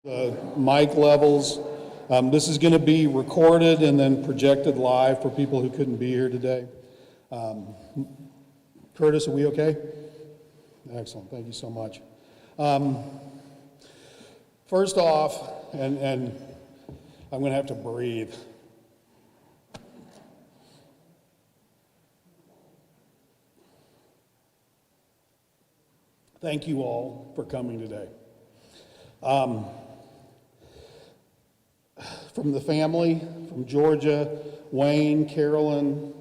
Mic levels. This is going to be recorded and then projected live for people who couldn't be here today. Curtis, are we okay? Excellent, thank you so much. First off, and I'm going to have to breathe. Thank you all for coming today. From the family, from Georgia, Wayne, Carolyn,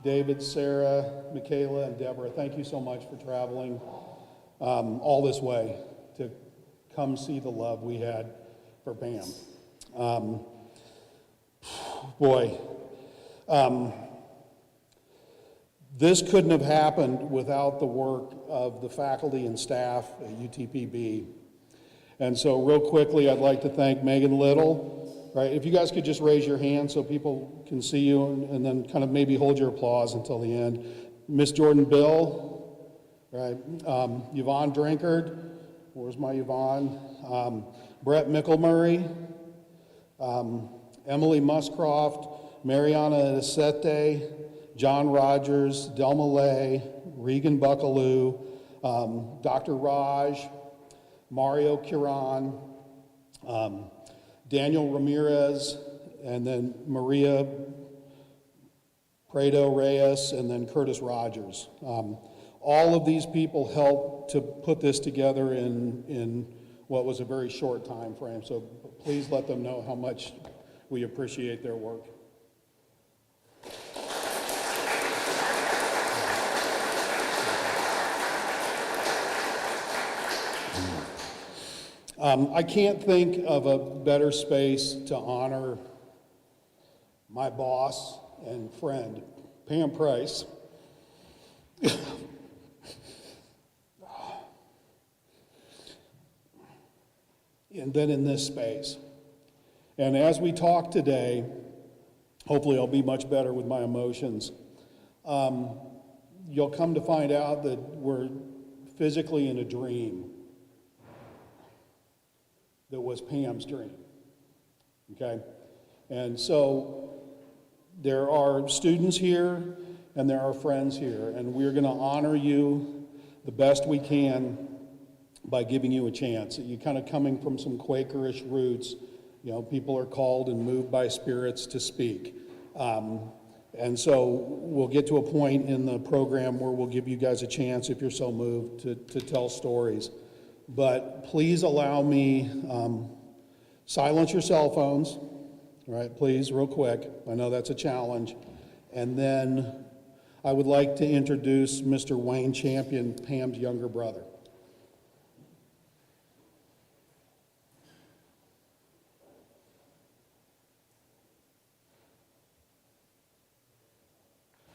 David, Sarah, Michaela, and Deborah, thank you so much for traveling all this way to come see the love we had for Pam. This couldn't have happened without the work of the faculty and staff at UTPB. And so real quickly, I'd like to thank Megan Little. Right, if you guys could just raise your hand so people can see you, and then kind of maybe hold your applause until the end. Miss Jordan Bill, right? Yvonne Drinkard, where's my Yvonne? Brett Mickelmurray, Emily Muscroft, Mariana Esete, John Rogers, Delma Lay, Regan Buckaloo, Dr. Raj, Mario Curan, Daniel Ramirez, and then Maria Prado Reyes, and then Curtis Rogers. All of these people helped to put this together in what was a very short time frame, so please let them know how much we appreciate their work. I can't think of a better space to honor my boss and friend, Pam Price. And then in this space. And as we talk today, hopefully I'll be much better with my emotions. You'll come to find out that we're physically in a dream that was Pam's dream, okay? And so there are students here and there are friends here, and we're gonna honor you the best we can by giving you a chance. You're kind of coming from some Quakerish roots. You know, people are called and moved by spirits to speak. And so we'll get to a point in the program where we'll give you guys a chance, if you're so moved, to tell stories. But please allow me, silence your cell phones, right, please, real quick. I know that's a challenge. And then I would like to introduce Mr. Wayne Champion, Pam's younger brother.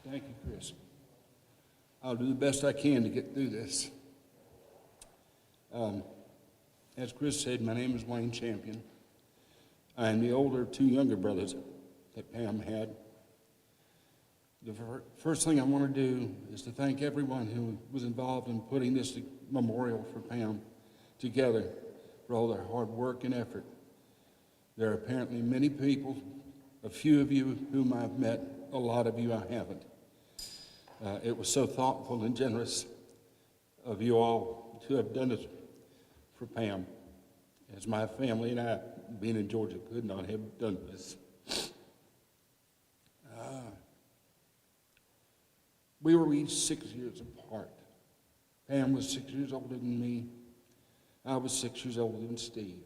Thank you, Chris. I'll do the best I can to get through this. As Chris said, my name is Wayne Champion. I am the older of two younger brothers that Pam had. The first thing I want to do is to thank everyone who was involved in putting this memorial for Pam together for all their hard work and effort. There are apparently many people, a few of you whom I've met, a lot of you I haven't. It was so thoughtful and generous of you all to have done it for Pam, as my family and I, being in Georgia, could not have done this. We were each 6 years apart. Pam was 6 years older than me. I was 6 years older than Steve.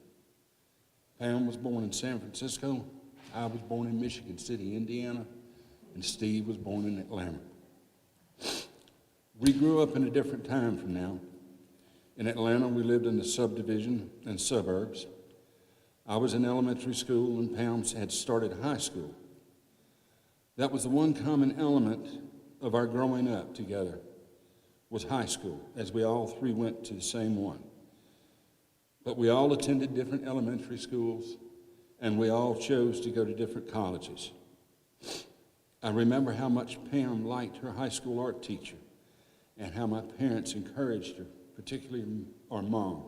Pam was born in San Francisco. I was born in Michigan City, Indiana, and Steve was born in Atlanta. We grew up in a different time from now. In Atlanta, we lived in the subdivision and suburbs. I was in elementary school and Pam had started high school. That was the one common element of our growing up together, was high school, as we all three went to the same one. But we all attended different elementary schools, and we all chose to go to different colleges. I remember how much Pam liked her high school art teacher and how my parents encouraged her, particularly our mom.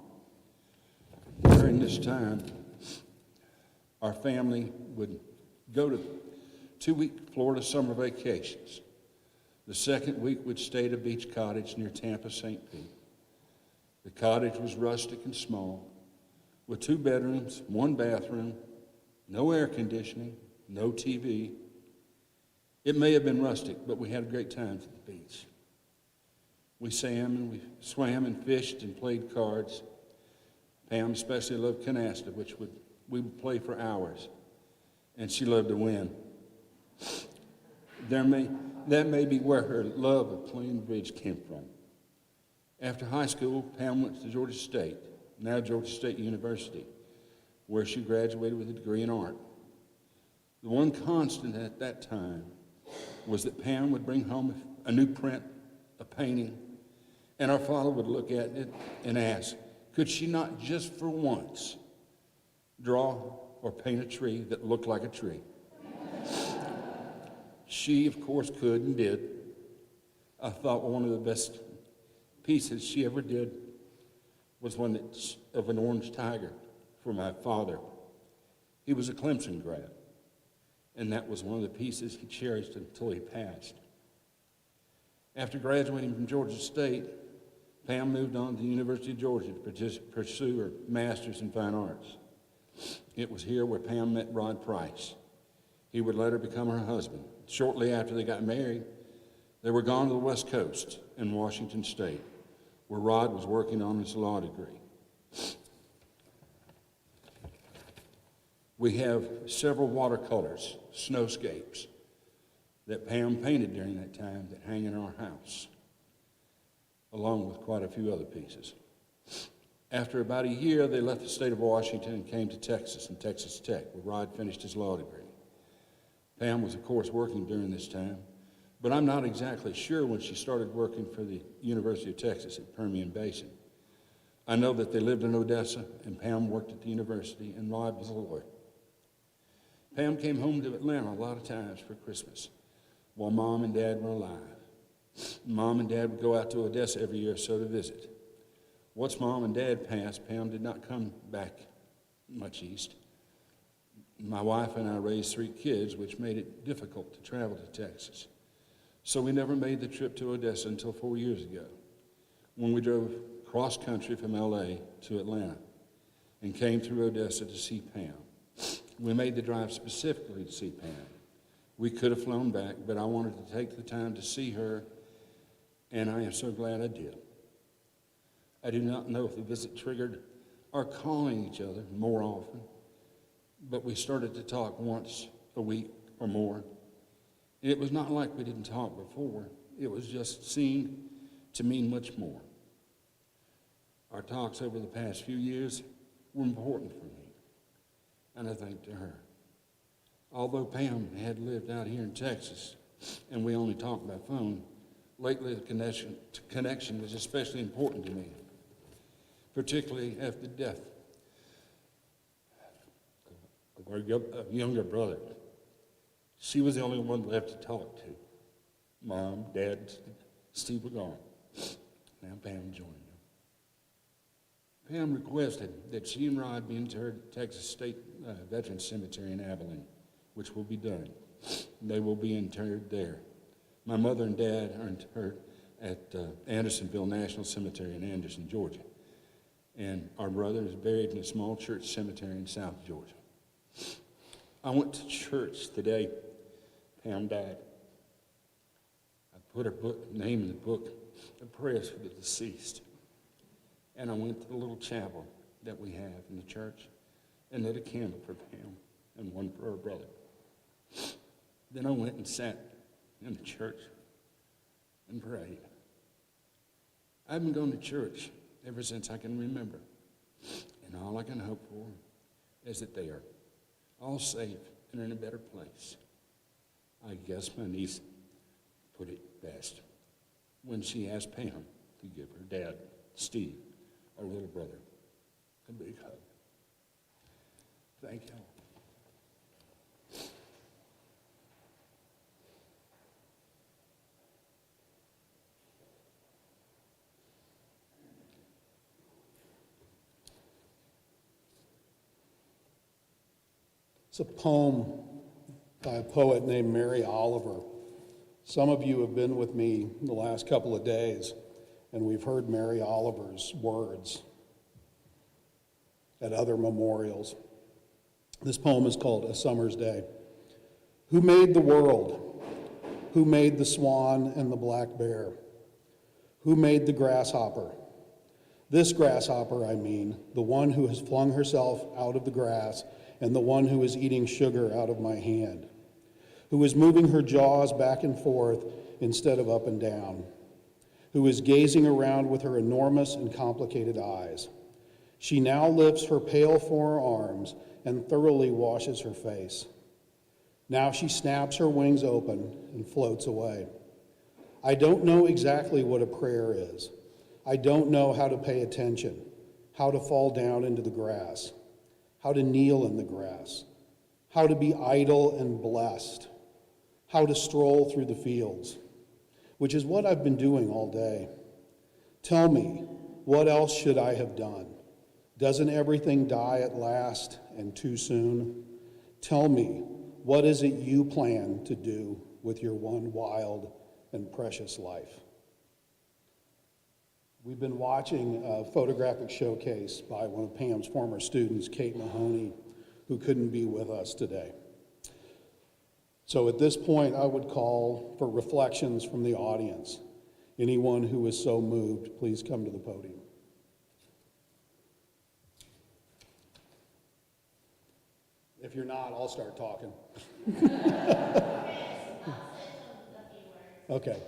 During this time, our family would go to 2-week Florida summer vacations. The second week, we'd stay at a beach cottage near Tampa, St. Pete. The cottage was rustic and small, with 2 bedrooms, 1 bathroom, no air conditioning, no TV. It may have been rustic, but we had a great time at the beach. We swam and fished and played cards. Pam especially loved canasta, which we would play for hours, and she loved to win. That may be where her love of playing bridge came from. After high school, Pam went to Georgia State, now Georgia State University, where she graduated with a degree in art. The one constant at that time was that Pam would bring home a new print, a painting, and our father would look at it and ask, could she not just for once draw or paint a tree that looked like a tree? She, of course, could and did. I thought one of the best pieces she ever did was one of an orange tiger for my father. He was a Clemson grad, and that was one of the pieces he cherished until he passed. After graduating from Georgia State, Pam moved on to the University of Georgia to pursue her master's in fine arts. It was here where Pam met Rod Price. He would later become her husband. Shortly after they got married, they were gone to the West Coast in Washington State, where Rod was working on his law degree. We have several watercolors, snowscapes, that Pam painted during that time that hang in our house, along with quite a few other pieces. After about a year, they left the state of Washington and came to Texas and Texas Tech, where Rod finished his law degree. Pam was, of course, working during this time, but I'm not exactly sure when she started working for the University of Texas at Permian Basin. I know that they lived in Odessa, and Pam worked at the university, and Rod was a lawyer. Pam came home to Atlanta a lot of times for Christmas while Mom and Dad were alive. Mom and Dad would go out to Odessa every year or so to visit. Once Mom and Dad passed, Pam did not come back much east. My wife and I raised 3 kids, which made it difficult to travel to Texas. So we never made the trip to Odessa until 4 years ago, when we drove cross-country from L.A. to Atlanta and came through Odessa to see Pam. We made the drive specifically to see Pam. We could have flown back, but I wanted to take the time to see her, and I am so glad I did. I do not know if the visit triggered our calling each other more often, but we started to talk once a week or more. It was not like we didn't talk before. It was just seemed to mean much more. Our talks over the past few years were important for me, and I thank to her. Although Pam had lived out here in Texas and we only talked by phone, lately the connection was especially important to me, particularly after the death of our younger brother. She was the only one left to talk to. Mom, Dad, Steve were gone. Now Pam joined them. Pam requested that she and Rod be interred at Texas State Veterans Cemetery in Abilene, which will be done. They will be interred there. My mother and dad are interred at Andersonville National Cemetery in Anderson, Georgia. And our brother is buried in a small church cemetery in South Georgia. I went to church the day Pam died. I put her name in the book of prayers for the deceased. And I went to the little chapel that we have in the church and lit a candle for Pam and one for her brother. Then I went and sat in the church and prayed. I've been going to church ever since I can remember. And all I can hope for is that they are all safe and in a better place. I guess my niece put it best when she asked Pam to give her dad, Steve, our little brother, a big hug. Thank you. It's a poem by a poet named Mary Oliver. Some of you have been with me the last couple of days, and we've heard Mary Oliver's words at other memorials. This poem is called A Summer's Day. Who made the world? Who made the swan and the black bear? Who made the grasshopper? This grasshopper, I mean, the one who has flung herself out of the grass and the one who is eating sugar out of my hand, who is moving her jaws back and forth instead of up and down, who is gazing around with her enormous and complicated eyes. She now lifts her pale forearms and thoroughly washes her face. Now she snaps her wings open and floats away. I don't know exactly what a prayer is. I don't know how to pay attention, how to fall down into the grass, how to kneel in the grass, how to be idle and blessed, how to stroll through the fields, which is what I've been doing all day. Tell me, what else should I have done? Doesn't everything die at last and too soon? Tell me, what is it you plan to do with your one wild and precious life? We've been watching a photographic showcase by one of Pam's former students, Kate Mahoney, who couldn't be with us today. So at this point, I would call for reflections from the audience. Anyone who is so moved, please come to the podium. If you're not, I'll start talking. Okay.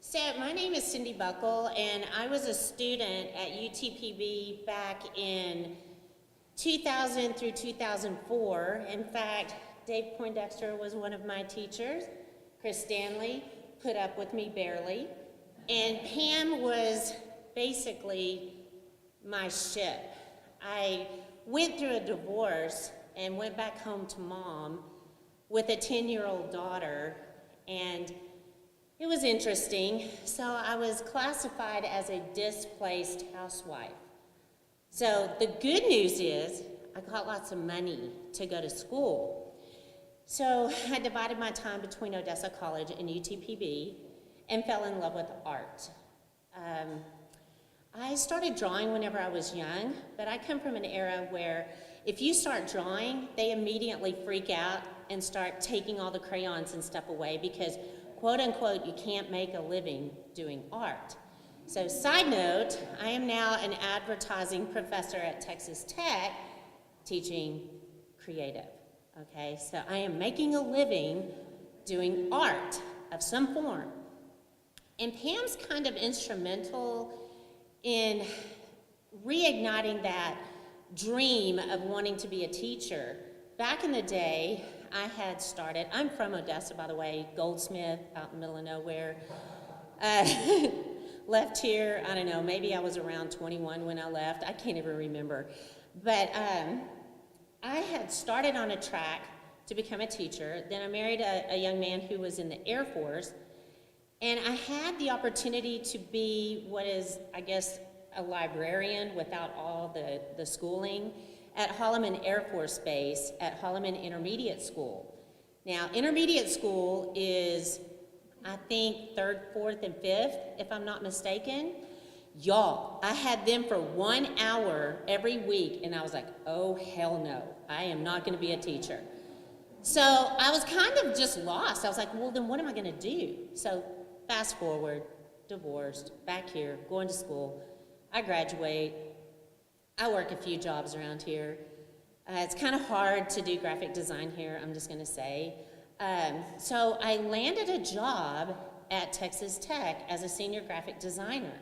So my name is Cindy Buckle, and I was a student at UTPB back in 2000 through 2004. In fact, Dave Poindexter was one of my teachers. Chris Stanley put up with me barely. And Pam was basically my ship. I went through a divorce and went back home to mom with a 10-year-old daughter, and it was interesting. So I was classified as a displaced housewife. So the good news is I got lots of money to go to school. So I divided my time between Odessa College and UTPB and fell in love with art. I started drawing whenever I was young, but I come from an era where if you start drawing, they immediately freak out and start taking all the crayons and stuff away because, quote unquote, you can't make a living doing art. So side note, I am now an advertising professor at Texas Tech teaching creative, okay? So I am making a living doing art of some form. And Pam's kind of instrumental in reigniting that dream of wanting to be a teacher. Back in the day, I had started, I'm from Odessa, by the way, Goldsmith, out in the middle of nowhere. Left here, I don't know, maybe I was around 21 when I left. I can't even remember. But I had started on a track to become a teacher. Then I married a young man who was in the Air Force. And I had the opportunity to be what is, I guess, a librarian without all the schooling at Holloman Air Force Base at Holloman Intermediate School. Now, intermediate school is, I think, 3rd, 4th, and 5th, if I'm not mistaken. Y'all, I had them for 1 hour every week, and I was like, oh, hell no, I am not gonna be a teacher. So I was kind of just lost. I was like, well, then what am I gonna do? So fast forward, divorced, back here, going to school. I graduate. I work a few jobs around here. It's kind of hard to do graphic design here, I'm just gonna say. So I landed a job at Texas Tech as a senior graphic designer.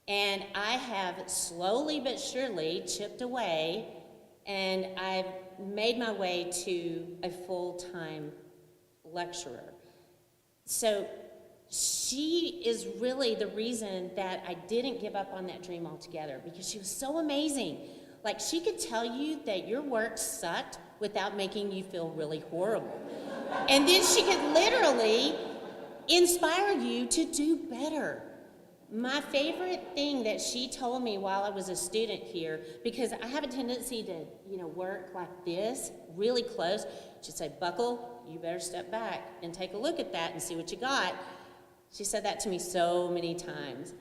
And I have slowly but surely chipped away, and I've made my way to a full-time lecturer. So she is really the reason that I didn't give up on that dream altogether, because she was so amazing. Like, she could tell you that your work sucked without making you feel really horrible. And then she could literally inspire you to do better. My favorite thing that she told me while I was a student here, because I have a tendency to, work like this, really close. She'd say, Buckle, you better step back and take a look at that and see what you got. She said that to me so many times.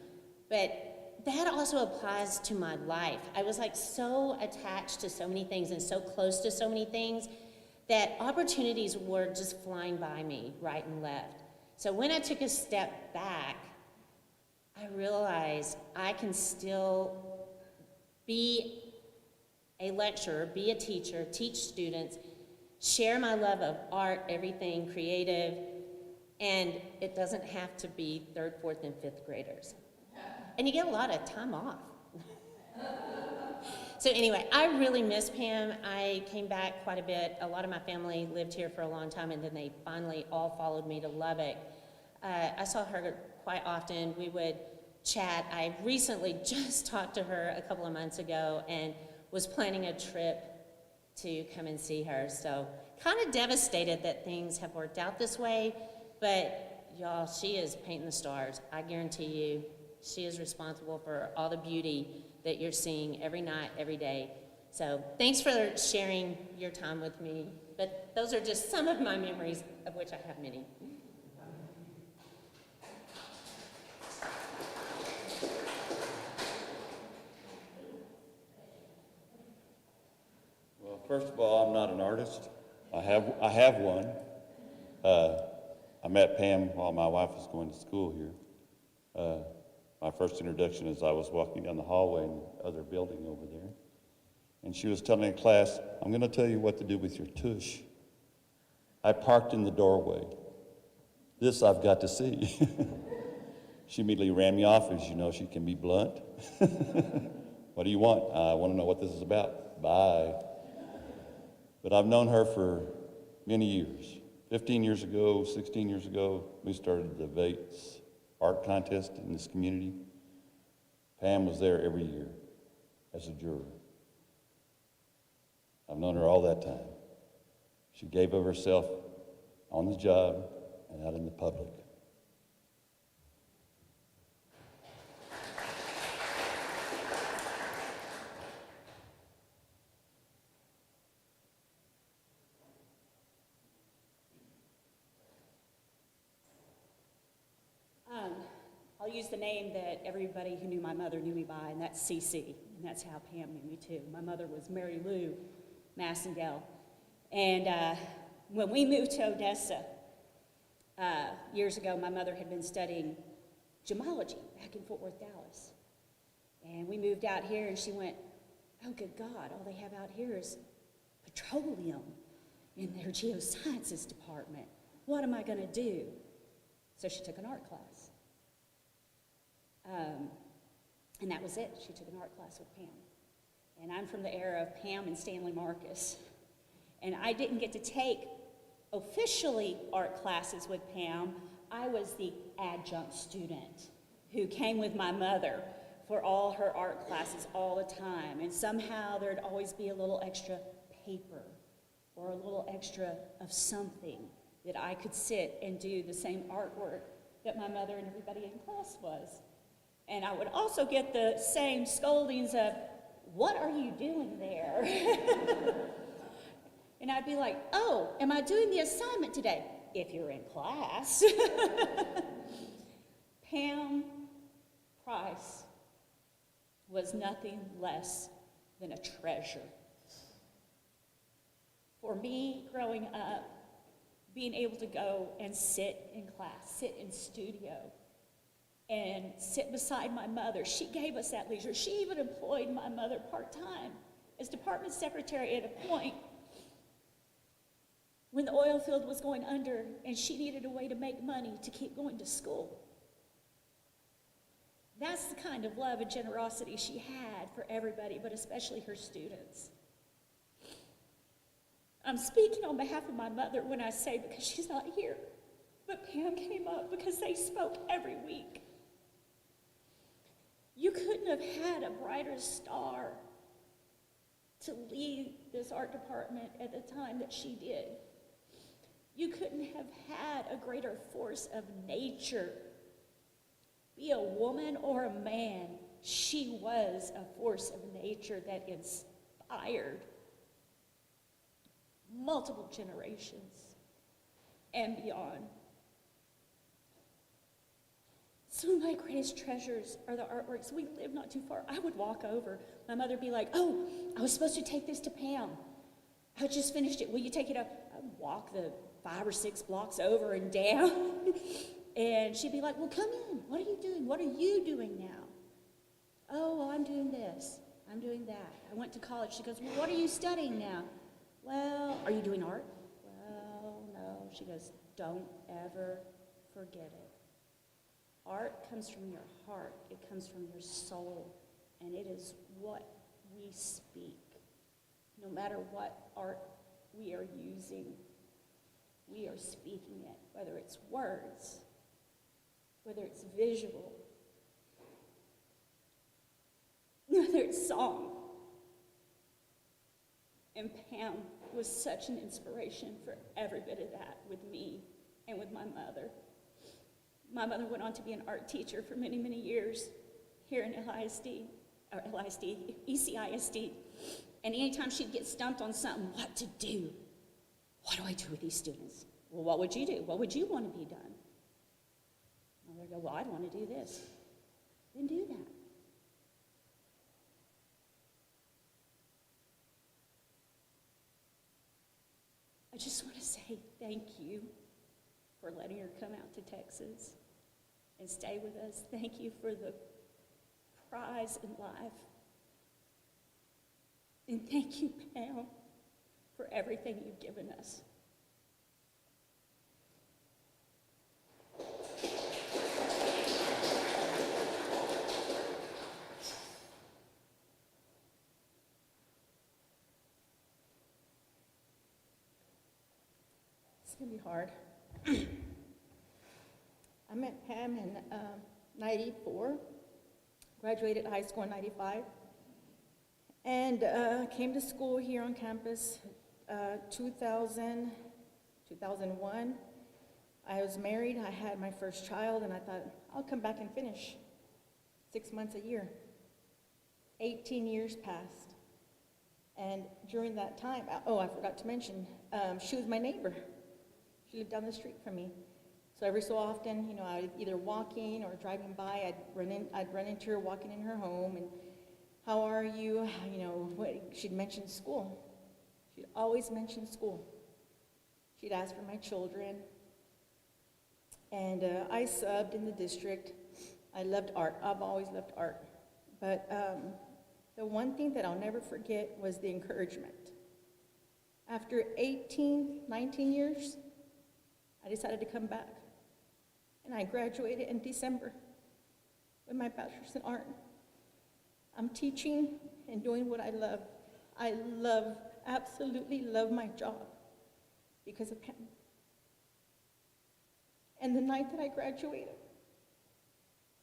But that also applies to my life. I was like so attached to so many things and so close to so many things that opportunities were just flying by me right and left. So when I took a step back, I realized I can still be a lecturer, be a teacher, teach students, share my love of art, everything creative, and it doesn't have to be 3rd, 4th, and 5th graders. And you get a lot of time off. So anyway, I really miss Pam. I came back quite a bit. A lot of my family lived here for a long time, and then they finally all followed me to Lubbock. I saw her quite often. We would chat. I recently just talked to her a couple of months ago and was planning a trip to come and see her. So kind of devastated that things have worked out this way, but y'all, she is painting the stars. I guarantee you, she is responsible for all the beauty that you're seeing every night, every day. So thanks for sharing your time with me. But those are just some of my memories, of which I have many. Well, first of all, I'm not an artist. I have one. I met Pam while my wife was going to school here. My first introduction is I was walking down the hallway in the other building over there, and she was telling the class, I'm going to tell you what to do with your tush. I parked in the doorway. This I've got to see. She immediately ran me off, as you know, she can be blunt. What do you want? I want to know what this is about. Bye. But I've known her for many years. 15 years ago, 16 years ago, we started the Vates art contest in this community. Pam was there every year as a juror. I've known her all that time. She gave of herself on the job and out in the public. I'll use the name that everybody who knew my mother knew me by, and that's CC, and that's how Pam knew me too. My mother was Mary Lou Massengale, and when we moved to Odessa years ago, my mother had been studying gemology back in Fort Worth, Dallas, and we moved out here, and she went, oh good God, all they have out here is petroleum in their geosciences department. What am I going to do? So she took an art class. And that was it. She took an art class with Pam. And I'm from the era of Pam and Stanley Marcus. And I didn't get to take officially art classes with Pam. I was the adjunct student who came with my mother for all her art classes all the time. And somehow there'd always be a little extra paper or a little extra of something that I could sit and do the same artwork that my mother and everybody in class was. And I would also get the same scoldings of, what are you doing there? And I'd be like, oh, am I doing the assignment today? If you're in class. Pam Price was nothing less than a treasure. For me, growing up, being able to go and sit in class, sit in studio, and sit beside my mother. She gave us that leisure. She even employed my mother part-time as department secretary at a point when the oil field was going under and she needed a way to make money to keep going to school. That's the kind of love and generosity she had for everybody, but especially her students. I'm speaking on behalf of my mother when I say, because she's not here, but Pam came up because they spoke every week. You couldn't have had a brighter star to lead this art department at the time that she did. You couldn't have had a greater force of nature. Be a woman or a man, she was a force of nature that inspired multiple generations and beyond. Some of my greatest treasures are the artworks. We live not too far. I would walk over. My mother would be like, oh, I was supposed to take this to Pam. I just finished it. Will you take it up? I'd walk the 5 or 6 blocks over and down. And she'd be like, well, come in. What are you doing? What are you doing now? Oh, well, I'm doing this. I'm doing that. I went to college. She goes, well, what are you studying now? Well, are you doing art? Well, no. She goes, don't ever forget it. Art comes from your heart. It comes from your soul. And it is what we speak. No matter what art we are using, we are speaking it, whether it's words, whether it's visual, whether it's song. And Pam was such an inspiration for every bit of that with me and with my mother. My mother went on to be an art teacher for many, many years here in ECISD. And anytime she'd get stumped on something, what to do? What do I do with these students? Well, what would you do? What would you want to be done? Mother would go, well, I'd want to do this. Then do that. I just want to say thank you for letting her come out to Texas and stay with us. Thank you for the prize in life. And thank you, Pam, for everything you've given us. It's going to be hard. I met Pam in 94, graduated high school in 95, and came to school here on campus 2001. I was married, I had my first child, and I thought, I'll come back and finish 6 months a year. 18 years passed. And during that time, oh, I forgot to mention, she was my neighbor. She lived down the street from me. So every so often, you know, I would either walking or driving by, I'd run into her walking in her home, and how are you? You know, she'd mention school. She'd always mention school. She'd ask for my children. And I subbed in the district. I loved art. I've always loved art. But the one thing that I'll never forget was the encouragement. After 19 years, I decided to come back. And I graduated in December with my bachelor's in art. I'm teaching and doing what I love. I absolutely love my job because of Pam. And the night that I graduated,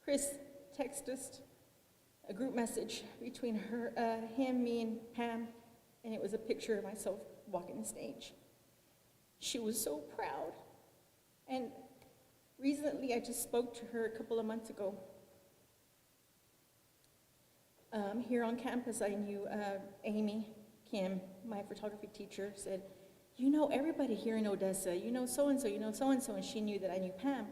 Chris texted us a group message between him, me, and Pam, and it was a picture of myself walking the stage. She was so proud. And recently, I just spoke to her a couple of months ago. Here on campus, I knew Amy Kim, my photography teacher, said, you know everybody here in Odessa, you know so-and-so, you know so-and-so, and she knew that I knew Pam.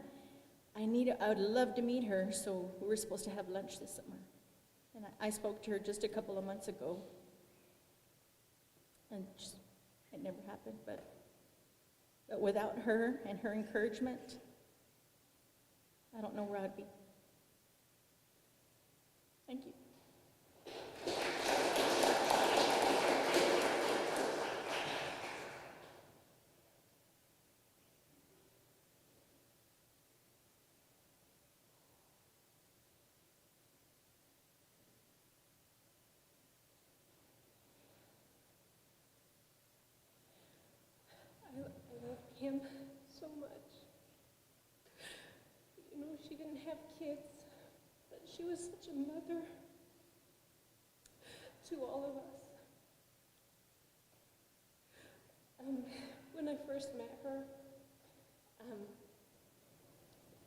I would love to meet her, so we were supposed to have lunch this summer. And I spoke to her just a couple of months ago, and it never happened, but without her and her encouragement, I don't know where I'd be. Thank you. I love Pam so much. You know, she didn't have kids, but she was such a mother to all of us. When I first met her,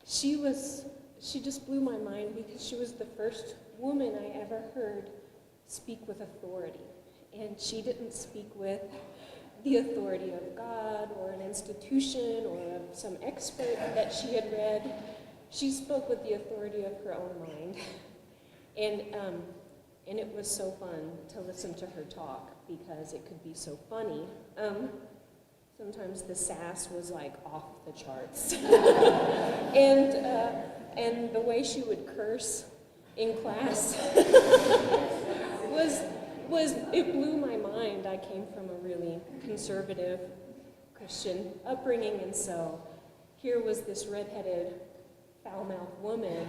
She just blew my mind because she was the first woman I ever heard speak with authority. And she didn't speak with the authority of God or an institution or of some expert that she had read. She spoke with the authority of her own mind. And it was so fun to listen to her talk because it could be so funny. Sometimes the sass was like off the charts. And the way she would curse in class it blew my mind. I came from a really conservative Christian upbringing, and so here was this redheaded, foul-mouthed woman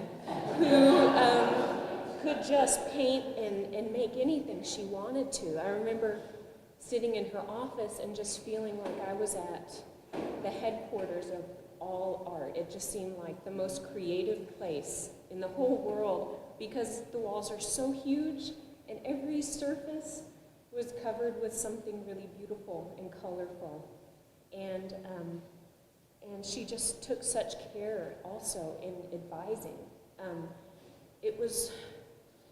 who could just paint and make anything she wanted to. I remember sitting in her office and just feeling like I was at the headquarters of all art. It just seemed like the most creative place in the whole world because the walls are so huge and every surface was covered with something really beautiful and colorful. And she just took such care also in advising. It was,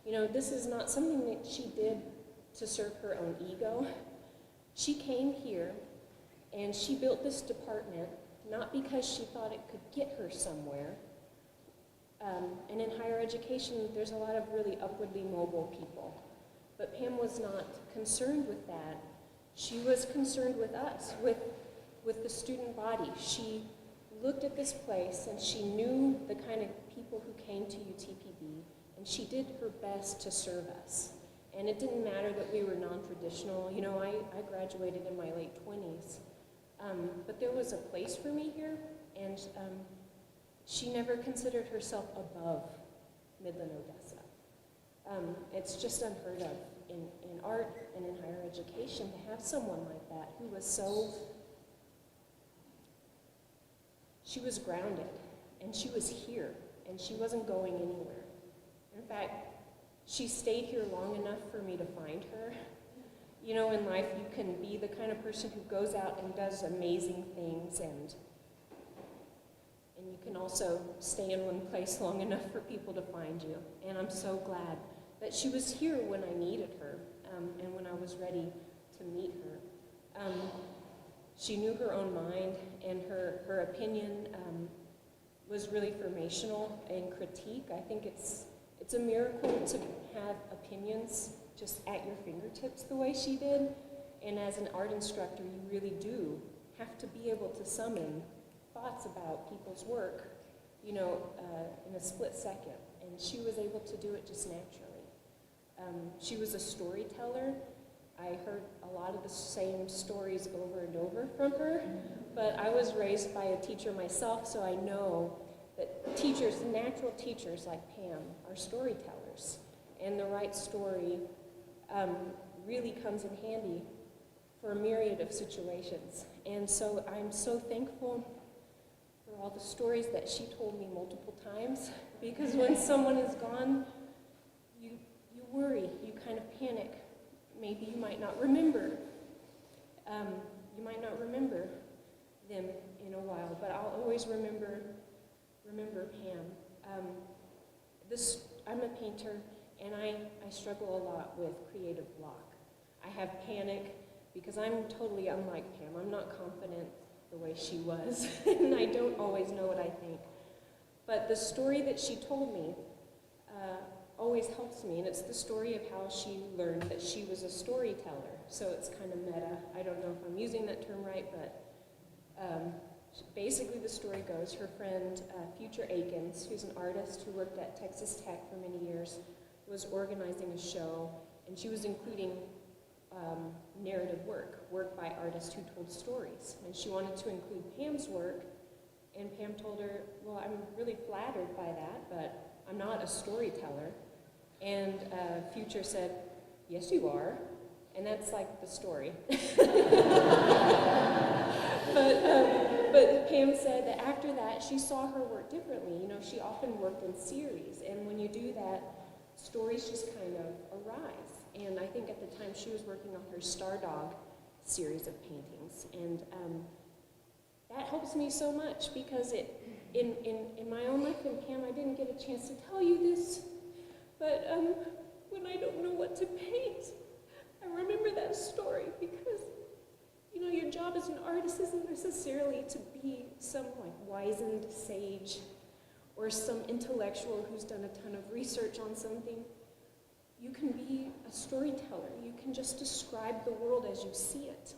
this is not something that she did to serve her own ego. She came here and she built this department not because she thought it could get her somewhere. And in higher education, there's a lot of really upwardly mobile people. But Pam was not concerned with that. She was concerned with us, with the student body. She looked at this place and she knew the kind of people who came to UTPB, and she did her best to serve us. And it didn't matter that we were non-traditional. I graduated in my late 20s. But there was a place for me here, and she never considered herself above Midland, Odessa. It's just unheard of in art and in higher education to have someone like that who was she was grounded, and she was here, and she wasn't going anywhere. In fact, she stayed here long enough for me to find her. In life, you can be the kind of person who goes out and does amazing things, and you can also stay in one place long enough for people to find you. And I'm so glad that she was here when I needed her, and when I was ready to meet her. She knew her own mind, and her opinion was really formational and critique. I think it's a miracle to have opinions just at your fingertips the way she did. And as an art instructor, you really do have to be able to summon thoughts about people's work, in a split second. And she was able to do it just naturally. She was a storyteller. I heard a lot of the same stories over and over from her, but I was raised by a teacher myself, so I know that teachers, natural teachers like Pam, are storytellers. And the right story really comes in handy for a myriad of situations. And so I'm so thankful for all the stories that she told me multiple times, because when someone is gone, you worry, you kind of panic. Maybe you might not remember. You might not remember them in a while, but I'll always remember Pam. I'm a painter, and I struggle a lot with creative block. I have panic because I'm totally unlike Pam. I'm not confident the way she was, and I don't always know what I think. But the story that she told me always helps me, and it's the story of how she learned that she was a storyteller. So it's kind of meta. I don't know if I'm using that term right, but basically the story goes, her friend Future Akins, who's an artist who worked at Texas Tech for many years, was organizing a show, and she was including narrative work by artists who told stories. And she wanted to include Pam's work, and Pam told her, well, I'm really flattered by that, but I'm not a storyteller. And Future said, yes, you are. And that's like the story. But Pam said that after that, she saw her work differently. She often worked in series, and when you do that, stories just kind of arise. And I think at the time she was working on her Star Dog series of paintings. that helps me so much because in my own life, and Pam, I didn't get a chance to tell you this, but when I don't know what to paint, I remember that story because, you know, your job as an artist isn't necessarily to be some like wizened sage or some intellectual who's done a ton of research on something. You can be a storyteller. You can just describe the world as you see it.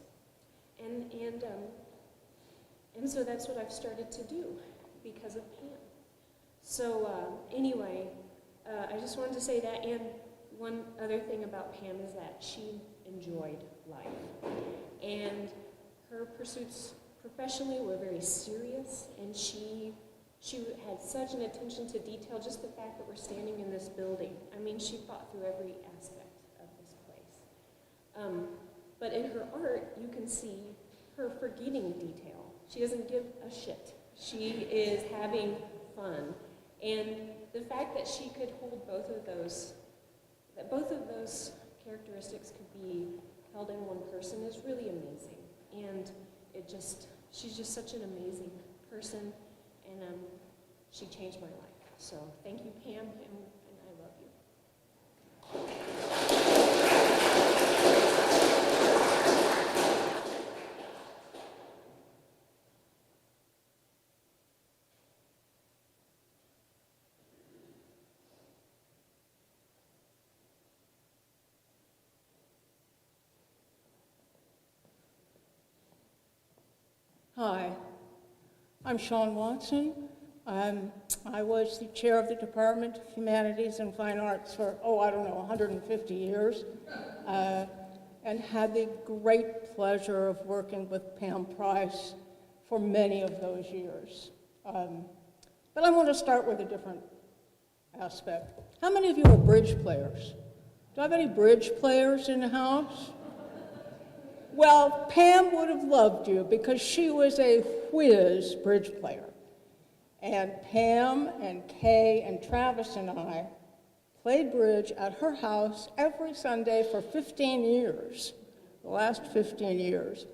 And so that's what I've started to do because of Pam. So anyway, I just wanted to say that. And one other thing about Pam is that she enjoyed life. And her pursuits professionally were very serious, and she had such an attention to detail, just the fact that we're standing in this building. I mean, she thought through every aspect of this place. But in her art, you can see her forgetting detail. She doesn't give a shit. She is having fun. And the fact that she could hold both of those characteristics could be held in one person is really amazing. And she's just such an amazing person, and she changed my life. So thank you, Pam, and I love you. Hi, I'm Shawn Watson. I was the chair of the Department of Humanities and Fine Arts for, 150 years, and had the great pleasure of working with Pam Price for many of those years. But I want to start with a different aspect. How many of you are bridge players? Do I have any bridge players in the house? Well, Pam would have loved you because she was a whiz bridge player. And Pam and Kay and Travis and I played bridge at her house every Sunday for 15 years, the last 15 years.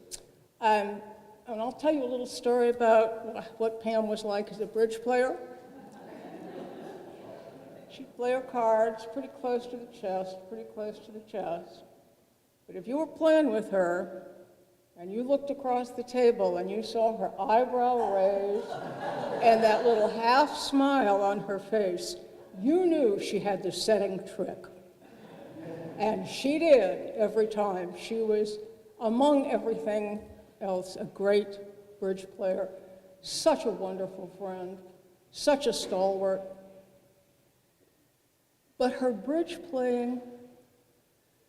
And I'll tell you a little story about what Pam was like as a bridge player. She'd play her cards pretty close to the chest, pretty close to the chest. But if you were playing with her and you looked across the table and you saw her eyebrow raised and that little half smile on her face, you knew she had the setting trick. And she did every time. She was, among everything else, a great bridge player, such a wonderful friend, such a stalwart. But her bridge playing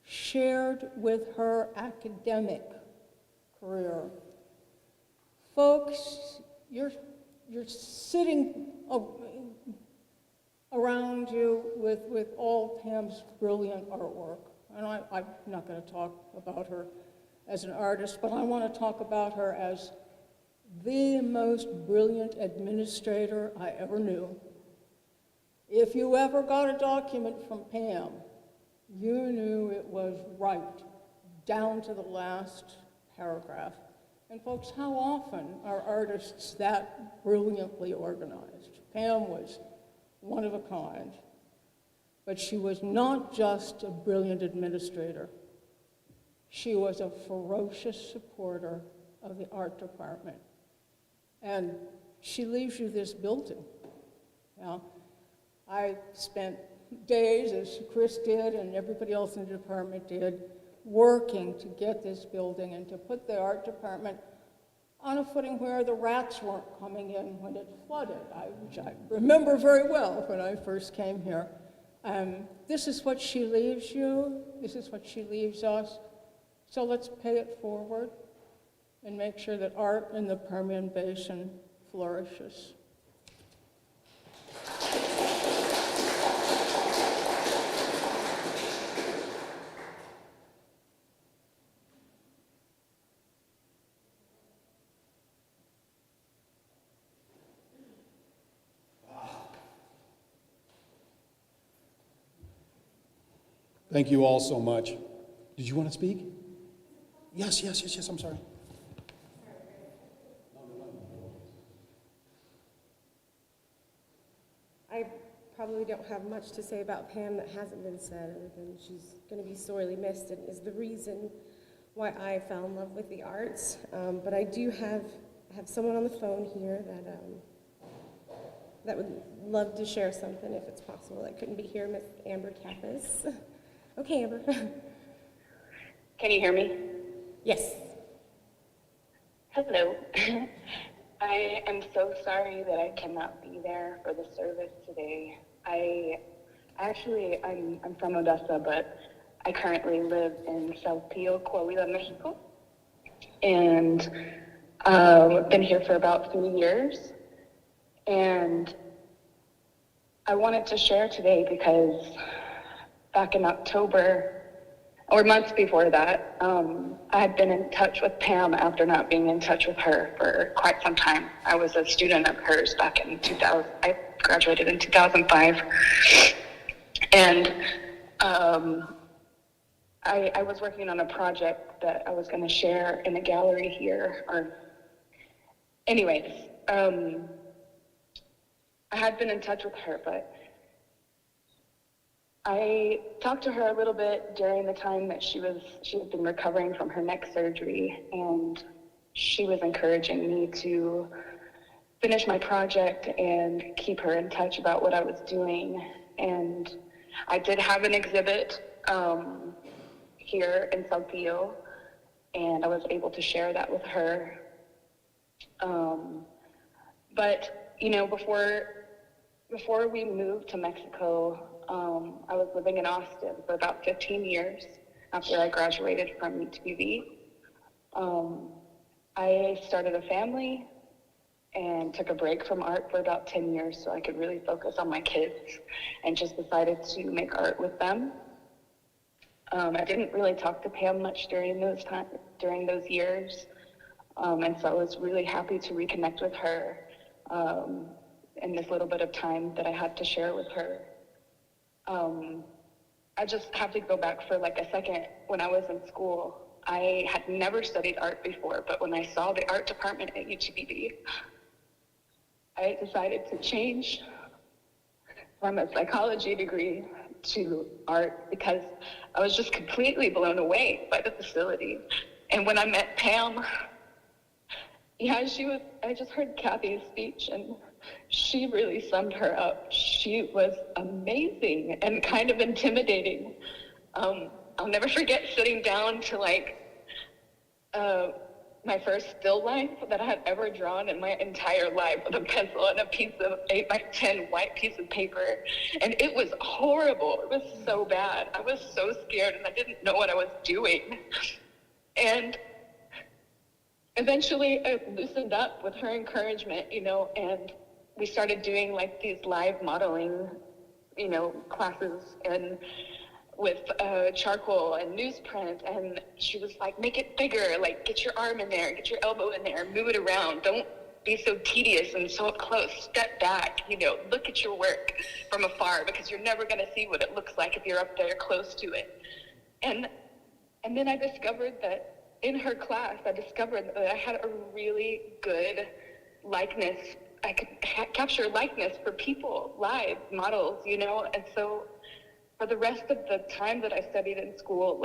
shared with her academic career. Folks, you're sitting around you with all Pam's brilliant artwork. And I'm not going to talk about her as an artist, but I want to talk about her as the most brilliant administrator I ever knew. If you ever got a document from Pam, you knew it was right, down to the last paragraph. And folks, how often are artists that brilliantly organized? Pam was one of a kind, but she was not just a brilliant administrator. She was a ferocious supporter of the art department. And she leaves you this building. Now, I spent days, as Chris did and everybody else in the department did, working to get this building and to put the art department on a footing where the rats weren't coming in when it flooded, which I remember very well when I first came here. This is what she leaves you. This is what she leaves us. So let's pay it forward and make sure that art in the Permian Basin flourishes. Thank you all so much. Did you want to speak? Yes, I'm sorry. probably don't have much to say about Pam that hasn't been said, other than she's going to be sorely missed and is the reason why I fell in love with the arts. But I do have someone on the phone here that would love to share something if it's possible. That couldn't be here, Miss Amber Kappas. Okay, Amber. Can you hear me? Yes. Hello. I am so sorry that I cannot be there for the service today. I'm from Odessa, but I currently live in Saltillo, Coahuila, Mexico. And I've been here for about 3 years. And I wanted to share today because back in October, or months before that, I had been in touch with Pam after not being in touch with her for quite some time. I was a student of hers back in 2000. I graduated in 2005. And I was working on a project that I was going to share in a gallery here. Anyways, I had been in touch with her, but I talked to her a little bit during the time that she had been recovering from her neck surgery, and she was encouraging me to finish my project and keep her in touch about what I was doing. And I did have an exhibit here in Saltillo, and I was able to share that with her. But before we moved to Mexico, I was living in Austin for about 15 years after I graduated from UTV. I started a family and took a break from art for about 10 years so I could really focus on my kids, and just decided to make art with them. I didn't really talk to Pam much during those years, and so I was really happy to reconnect with her in this little bit of time that I had to share with her. I just have to go back for like a second. When I was in school, I had never studied art before, but when I saw the art department at UTV, I decided to change from a psychology degree to art because I was just completely blown away by the facility. And when I met Pam, I just heard Kathy's speech, and she really summed her up. She was amazing and kind of intimidating. I'll never forget sitting down to my first still life that I had ever drawn in my entire life with a pencil and a piece of 8x10 white piece of paper. And it was horrible. It was so bad. I was so scared, and I didn't know what I was doing. And eventually I loosened up with her encouragement, and we started doing like these live modeling, classes, and with charcoal and newsprint. And she was like, make it bigger, like get your arm in there, get your elbow in there, move it around. Don't be so tedious and so up close. Step back, look at your work from afar, because you're never going to see what it looks like if you're up there close to it. And then I discovered that in her class, I had a really good likeness. I could capture likeness for people, live models, and so for the rest of the time that I studied in school,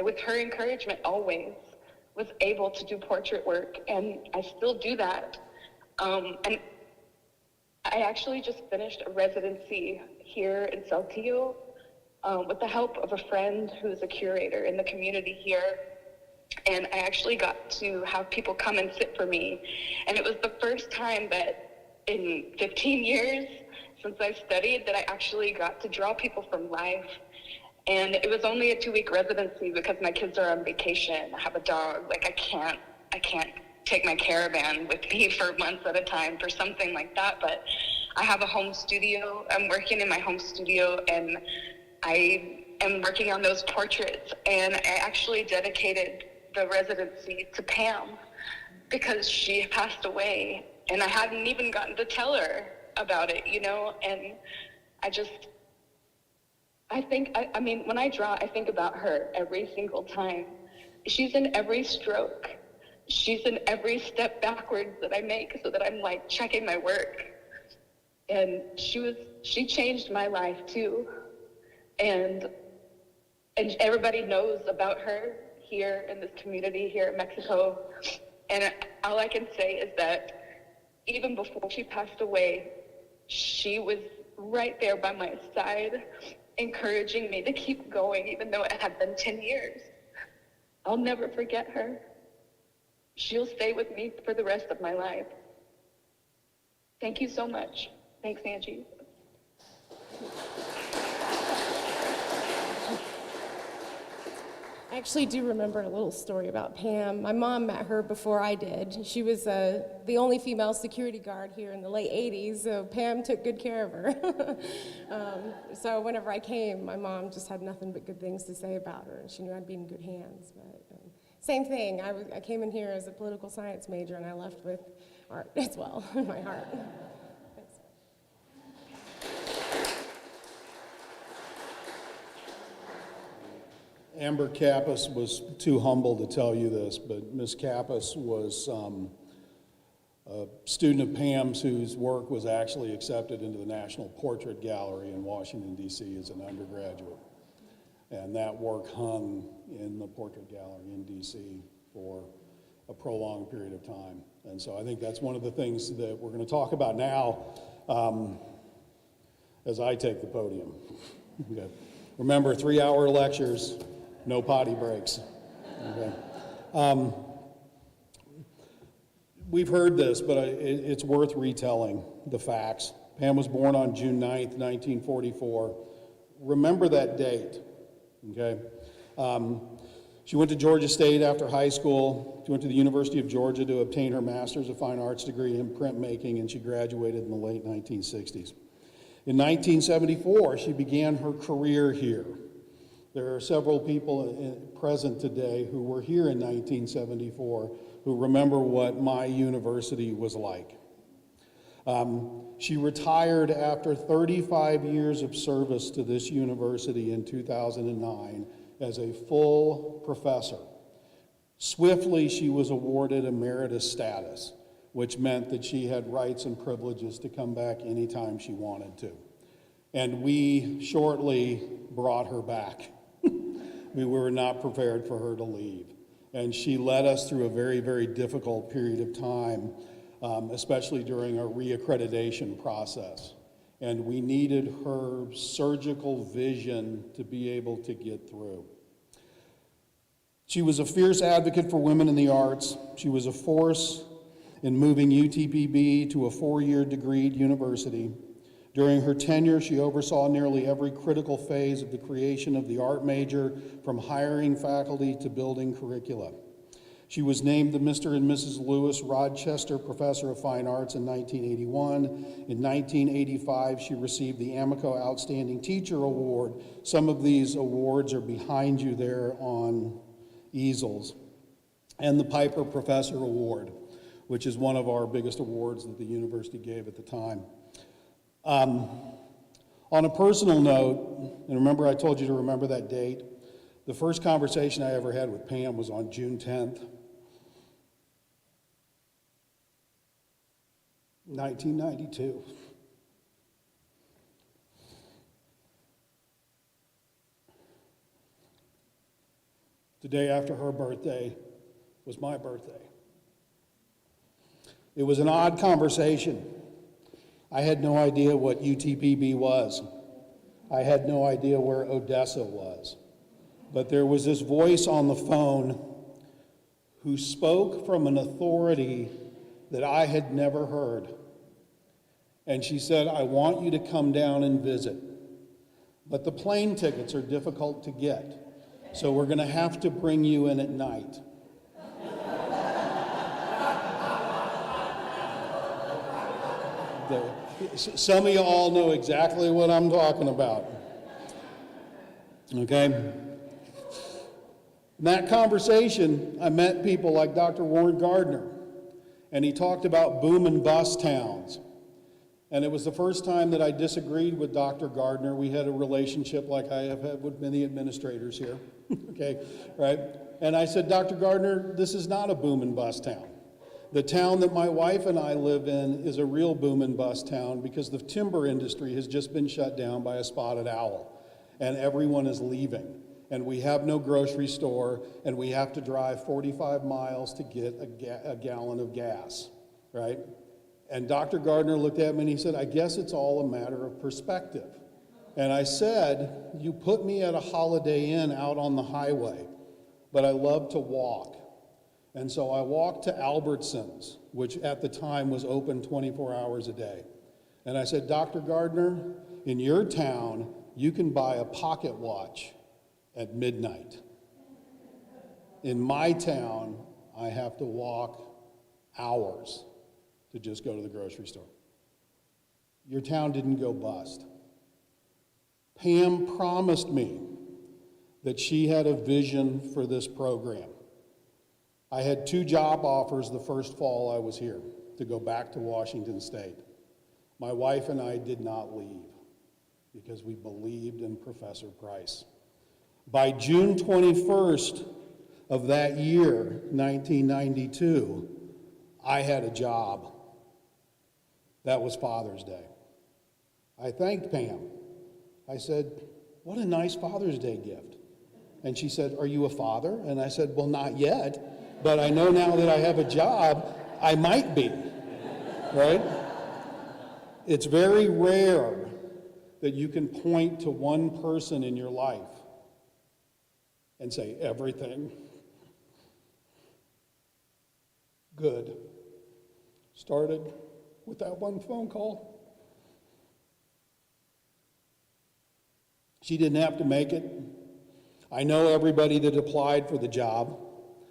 with her encouragement always, was able to do portrait work, and I still do that. And I actually just finished a residency here in Saltillo with the help of a friend who's a curator in the community here. And I actually got to have people come and sit for me. And it was the first time that in 15 years since I've studied that I actually got to draw people from life. And it was only a 2-week residency because my kids are on vacation. I have a dog. I can't take my caravan with me for months at a time for something like that. But I have a home studio. I'm working in my home studio, and I am working on those portraits. And I actually dedicated the residency to Pam because she passed away, and I hadn't even gotten to tell her about it, and when I draw, I think about her every single time. She's in every stroke. She's in every step backwards that I make so that I'm checking my work. And she changed my life too. And everybody knows about her here in this community here in Mexico. And all I can say is that even before she passed away, she was right there by my side, encouraging me to keep going, even though it had been 10 years. I'll never forget her. She'll stay with me for the rest of my life. Thank you so much. Thanks, Angie. I actually do remember a little story about Pam. My mom met her before I did. She was the only female security guard here in the late 80s, so Pam took good care of her. So whenever I came, my mom just had nothing but good things to say about her, and she knew I'd be in good hands. But same thing, I came in here as a political science major, and I left with art as well in my heart. Amber Kappas was too humble to tell you this, but Miss Kappas was a student of Pam's whose work was actually accepted into the National Portrait Gallery in Washington, D.C. as an undergraduate. And that work hung in the Portrait Gallery in D.C. for a prolonged period of time. And so I think that's one of the things that we're going to talk about now as I take the podium. Okay. Remember, 3-hour lectures, no potty breaks. Okay. We've heard this, but it's worth retelling the facts. Pam was born on June 9th, 1944. Remember that date, okay? She went to Georgia State after high school. She went to the University of Georgia to obtain her Master's of Fine Arts degree in printmaking, and she graduated in the late 1960s. In 1974, she began her career here. There are several people present today who were here in 1974 who remember what my university was like. She retired after 35 years of service to this university in 2009 as a full professor. Swiftly, she was awarded emeritus status, which meant that she had rights and privileges to come back anytime she wanted to. And we shortly brought her back. We were not prepared for her to leave. And she led us through a very, very difficult period of time, especially during our reaccreditation process. And we needed her surgical vision to be able to get through. She was a fierce advocate for women in the arts. She was a force in moving UTPB to a 4-year degreed university. During her tenure, she oversaw nearly every critical phase of the creation of the art major, from hiring faculty to building curricula. She was named the Mr. and Mrs. Lewis Rochester Professor of Fine Arts in 1981. In 1985, she received the Amico Outstanding Teacher Award. Some of these awards are behind you there on easels. And the Piper Professor Award, which is one of our biggest awards that the university gave at the time. On a personal note, and remember I told you to remember that date, the first conversation I ever had with Pam was on June 10th, 1992. The day after her birthday was my birthday. It was an odd conversation. I had no idea what UTPB was. I had no idea where Odessa was. But there was this voice on the phone who spoke from an authority that I had never heard. And she said, "I want you to come down and visit. But the plane tickets are difficult to get, so we're going to have to bring you in at night." Some of you all know exactly what I'm talking about. Okay? In that conversation, I met people like Dr. Warren Gardner, and he talked about boom and bust towns. And it was the first time that I disagreed with Dr. Gardner. We had a relationship like I have had with many administrators here. Okay, right? And I said, "Dr. Gardner, this is not a boom and bust town. The town that my wife and I live in is a real boom and bust town because the timber industry has just been shut down by a spotted owl, and everyone is leaving. And we have no grocery store, and we have to drive 45 miles to get a gallon of gas, right? And Dr. Gardner looked at me and he said, I guess it's all a matter of perspective. And I said, you put me at a Holiday Inn out on the highway, but I love to walk. And so I walked to Albertsons, which at the time was open 24 hours a day. And I said, Dr. Gardner, in your town, you can buy a pocket watch at midnight. In my town, I have to walk hours to just go to the grocery store. Your town didn't go bust. Pam promised me that she had a vision for this program. I had 2 job offers the first fall I was here to go back to Washington State. My wife and I did not leave because we believed in Professor Price. By June 21st of that year, 1992, I had a job. That was Father's Day. I thanked Pam. I said, what a nice Father's Day gift. And she said, are you a father? And I said, well, not yet. But I know now that I have a job, I might be, right? It's very rare that you can point to one person in your life and say, everything good started with that one phone call. She didn't have to make it. I know everybody that applied for the job.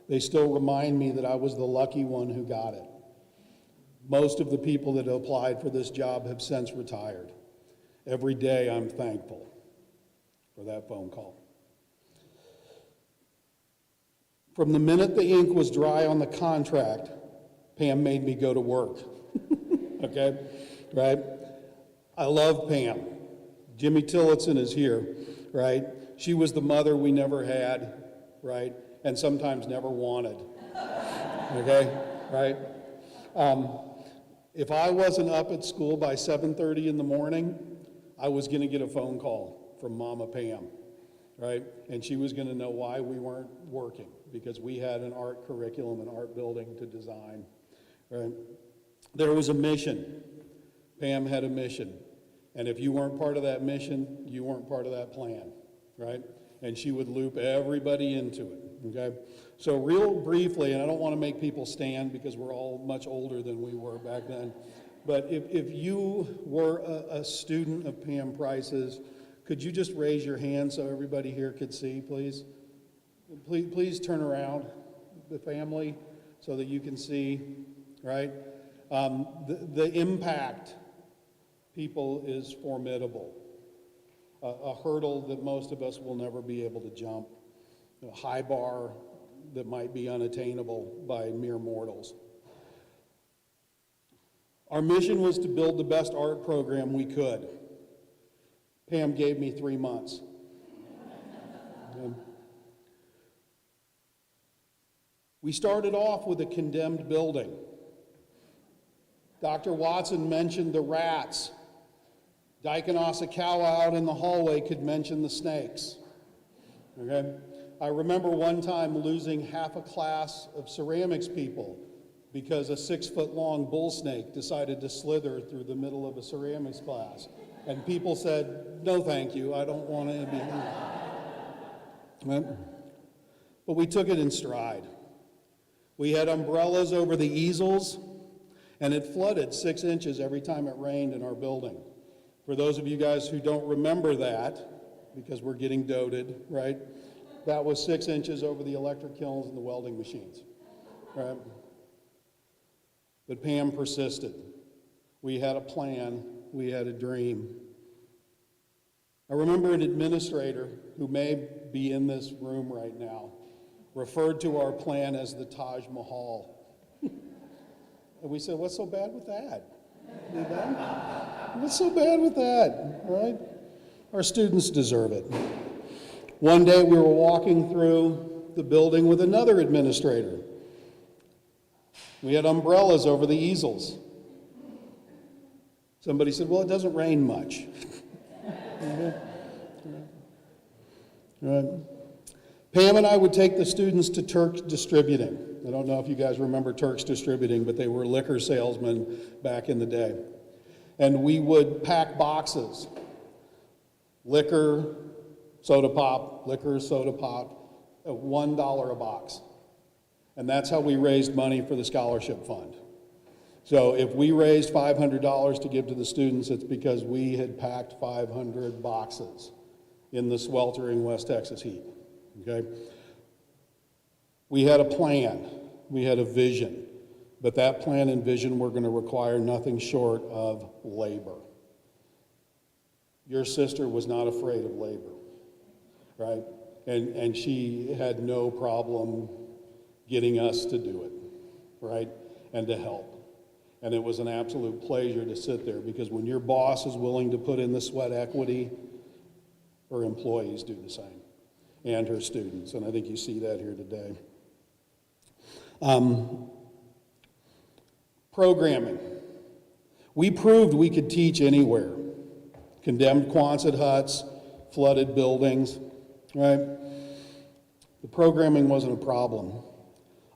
They still remind me that I was the lucky one who got it. Most of the people that applied for this job have since retired. Every day I'm thankful for that phone call. From the minute the ink was dry on the contract, Pam made me go to work. Okay? Right? I love Pam. Jimmy Tillotson is here, right? She was the mother we never had, right? And sometimes never wanted. Okay? Right? If I wasn't up at school by 7:30 in the morning, I was going to get a phone call from Mama Pam, right? And she was going to know why we weren't working, because we had an art curriculum, an art building to design, right? There was a mission. Pam had a mission. And if you weren't part of that mission, you weren't part of that plan, right? And she would loop everybody into it, okay? So real briefly, and I don't want to make people stand because we're all much older than we were back then, but if you were a student of Pam Price's, could you just raise your hand so everybody here could see, please? Please turn around, the family, so that you can see, right? The impact, people, is formidable. A hurdle that most of us will never be able to jump, a high bar that might be unattainable by mere mortals. Our mission was to build the best art program we could. Pam gave me 3 months. We started off with a condemned building. Dr. Watson mentioned the rats. Dyke and Asakawa out in the hallway could mention the snakes. Okay? I remember one time losing half a class of ceramics people because a 6-foot-long bull snake decided to slither through the middle of a ceramics class. And people said, no thank you, I don't want to be here. Right? But we took it in stride. We had umbrellas over the easels, and it flooded 6 inches every time it rained in our building. For those of you guys who don't remember that, because we're getting doted, right? That was 6 inches over the electric kilns and the welding machines, right? But Pam persisted. We had a plan, we had a dream. I remember an administrator who may be in this room right now referred to our plan as the Taj Mahal. And we said, what's so bad with that? What's so bad with that, right? Our students deserve it. One day we were walking through the building with another administrator. We had umbrellas over the easels. Somebody said, well, it doesn't rain much. Right. Pam and I would take the students to Turk's Distributing. I don't know if you guys remember Turk's Distributing, but they were liquor salesmen back in the day. And we would pack boxes, liquor, soda pop, liquor, soda pop, at $1 a box. And that's how we raised money for the scholarship fund. So if we raised $500 to give to the students, it's because we had packed 500 boxes in the sweltering West Texas heat, okay? We had a plan, we had a vision, but that plan and vision were going to require nothing short of labor. Your sister was not afraid of labor, right? And she had no problem getting us to do it, right? And to help. And it was an absolute pleasure to sit there, because when your boss is willing to put in the sweat equity, her employees do the same, and her students. And I think you see that here today. Programming. We proved we could teach anywhere. Condemned Quonset huts, flooded buildings, right? The programming wasn't a problem.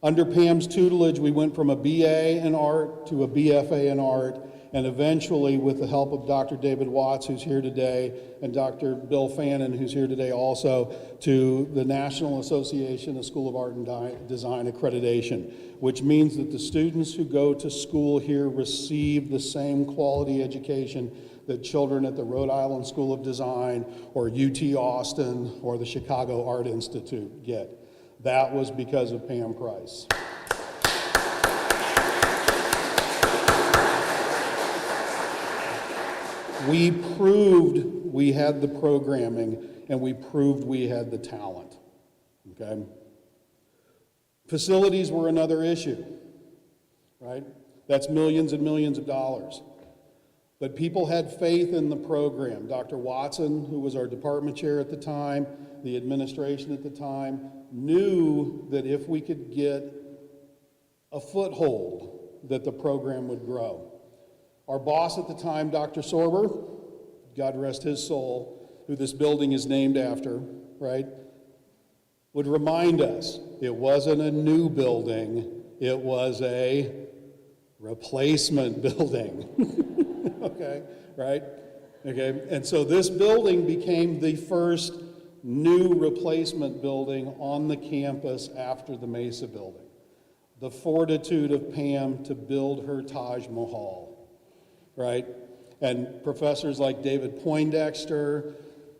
Under Pam's tutelage, we went from a BA in art to a BFA in art, and eventually, with the help of Dr. David Watts, who's here today, and Dr. Bill Fannin, who's here today also, to the National Association of School of Art and Design accreditation, which means that the students who go to school here receive the same quality education that children at the Rhode Island School of Design or UT Austin or the Chicago Art Institute get. That was because of Pam Price. We proved we had the programming, and we proved we had the talent, okay? Facilities were another issue, right? That's millions and millions of dollars. But people had faith in the program. Dr. Watson, who was our department chair at the time, the administration at the time, knew that if we could get a foothold, that the program would grow. Our boss at the time, Dr. Sorber, God rest his soul, who this building is named after, right, would remind us it wasn't a new building, it was a replacement building. Okay, right? Okay, and so this building became the first new replacement building on the campus after the Mesa building. The fortitude of Pam to build her Taj Mahal, right? And professors like David Poindexter,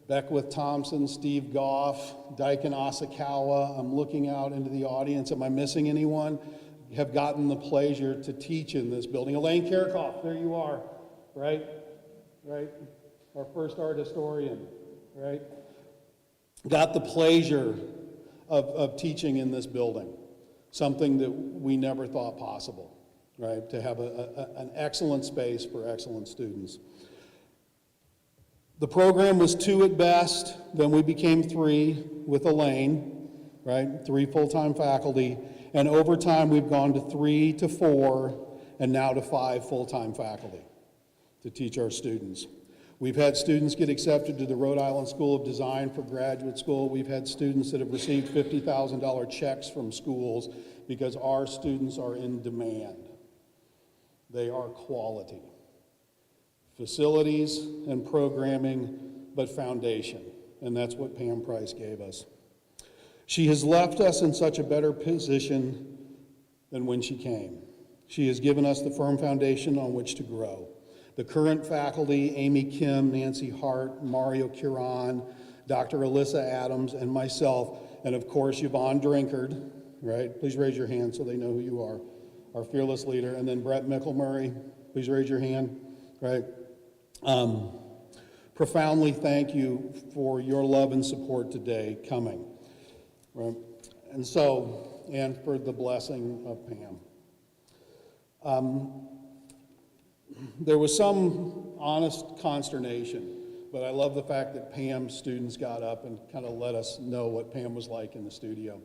Beckwith Thompson, Steve Goff, Daikin Asakawa, I'm looking out into the audience, am I missing anyone? Have gotten the pleasure to teach in this building. Elaine Karakoff, there you are, right? Right? Our first art historian, right? Got the pleasure of teaching in this building, something that we never thought possible, right? To have an excellent space for excellent students. The program was 2 at best, then we became 3 with Elaine, right? 3 full-time faculty, and over time we've gone to 3 to 4, and now to 5 full-time faculty to teach our students. We've had students get accepted to the Rhode Island School of Design for graduate school. We've had students that have received $50,000 checks from schools because our students are in demand. They are quality. Facilities and programming, but foundation. And that's what Pam Price gave us. She has left us in such a better position than when she came. She has given us the firm foundation on which to grow. The current faculty, Amy Kim, Nancy Hart, Mario Curan, Dr. Alyssa Adams, and myself, and of course Yvonne Drinkard, right? Please raise your hand so they know who you are, our fearless leader. And then Brett Mickelmurray, please raise your hand, right? Profoundly thank you for your love and support today coming, right? And for the blessing of Pam. There was some honest consternation, but I love the fact that Pam's students got up and kind of let us know what Pam was like in the studio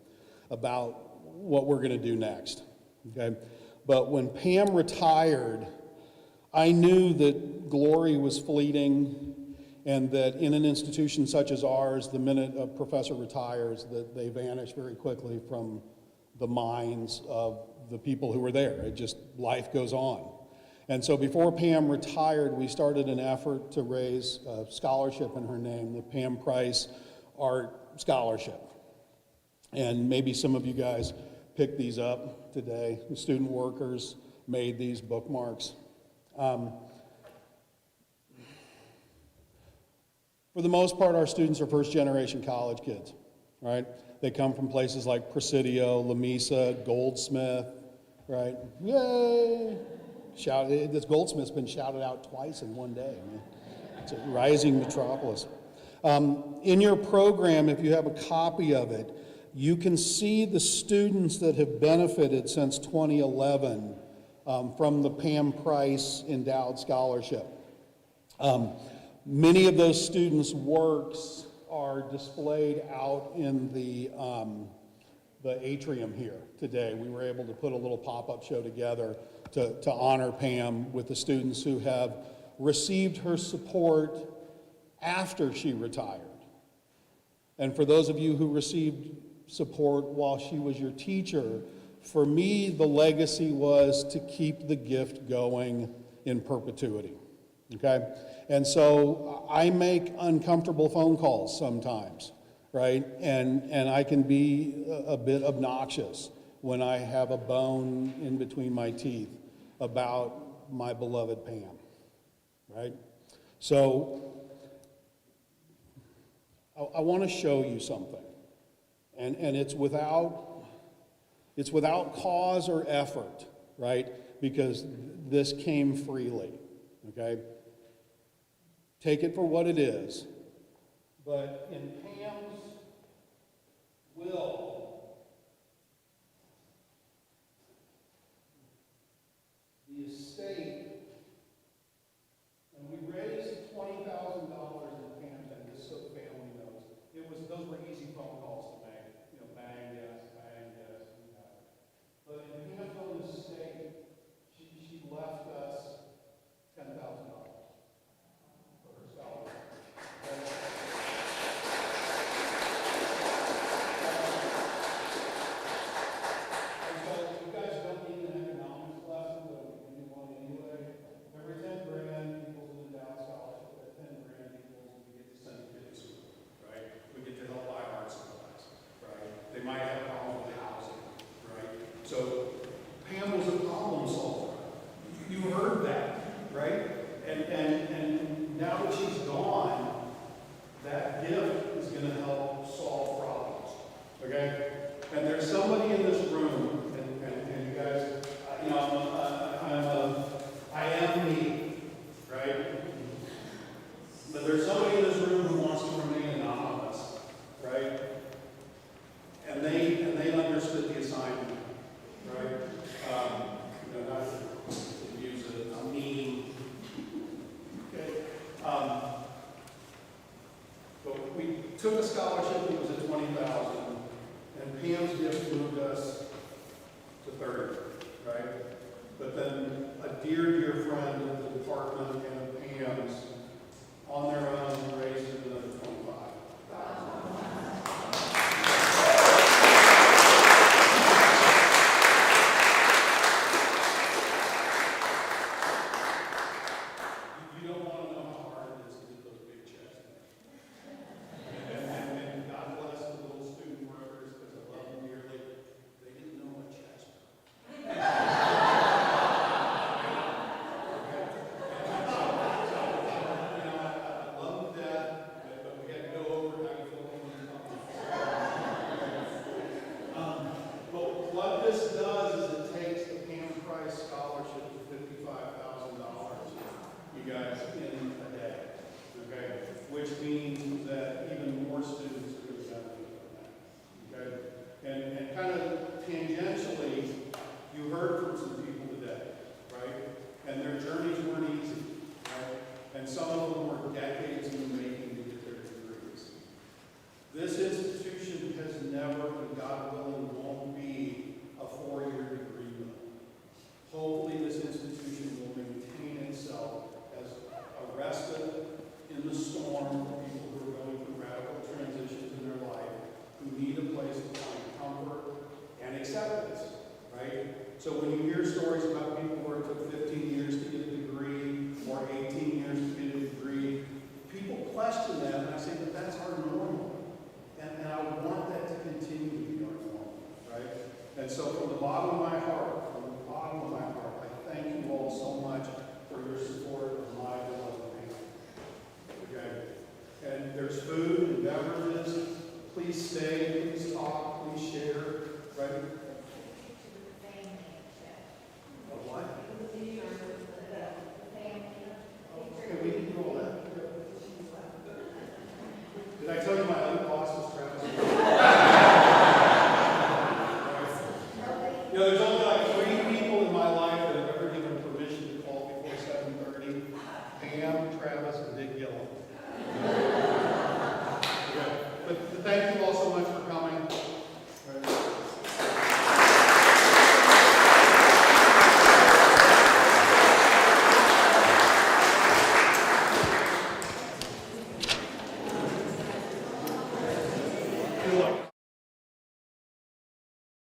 about what we're going to do next, okay? But when Pam retired, I knew that glory was fleeting and that in an institution such as ours, the minute a professor retires, that they vanish very quickly from the minds of the people who were there. It just, life goes on. And so before Pam retired, we started an effort to raise a scholarship in her name, the Pam Price Art Scholarship. And maybe some of you guys picked these up today. The student workers made these bookmarks. For the most part, our students are first-generation college kids, right? They come from places like Presidio, Lamesa, Goldsmith, right? Yay! This Goldsmith's been shouted out twice in one day. I mean, it's a rising metropolis. In your program, if you have a copy of it, you can see the students that have benefited since 2011 from the Pam Price Endowed Scholarship. Many of those students' works are displayed out in the atrium here today. We were able to put a little pop-up show together to honor Pam with the students who have received her support after she retired. And for those of you who received support while she was your teacher, for me, the legacy was to keep the gift going in perpetuity, okay? And so I make uncomfortable phone calls sometimes, right? And I can be a bit obnoxious when I have a bone in between my teeth about my beloved Pam, right? So I want to show you something, and it's without cause or effort, right? Because this came freely, okay? Take it for what it is. But in Pam's will, the estate, and we raised $20,000 in Pam, and just so the family knows, those were easy phone calls to make. You know, bang, yes, we got it. But in Pam's own estate, she left us $10,000 for her scholarship. And so you guys don't need an economics lesson, but we do one anyway. Every 10 grand equals an endowed scholarship. At 10 grand equals we get to send a kid to school, right? We get to help buy art supplies, right? They might have problems with housing, right? So Pam was a problem solver. You heard that, right? And now that she's gone, that gift is going to help solve problems, okay? And there's somebody in this room, and you guys, you know, I am me, right? But there's somebody in this room who wants to remain anonymous, right? And they understood the assignment, right? You know, not to use a meme. Okay. But we took a scholarship that was at $20,000, and Pam's gift moved us to 30, right? But then a dear friend of the department and of Pam's, on their own, raised it another 25. You don't want to know how hard it is to get those big checks. And God bless the little student workers, because I love them dearly. They didn't know what checks were. I love them to death, but we had to go over how you feel when you come. But what this does is it takes the Pam Price Scholarship to $55,000, you guys, in a day, okay? Which means that even more students are going to benefit from that, okay? And kind of tangentially, you heard from some people today, right? And their journeys weren't easy, right? And some of them were decades in the making to get their degrees. This institution has never, and God willing, won't be a 4-year degree mill. whatever it is, please stay, please talk, please share, right?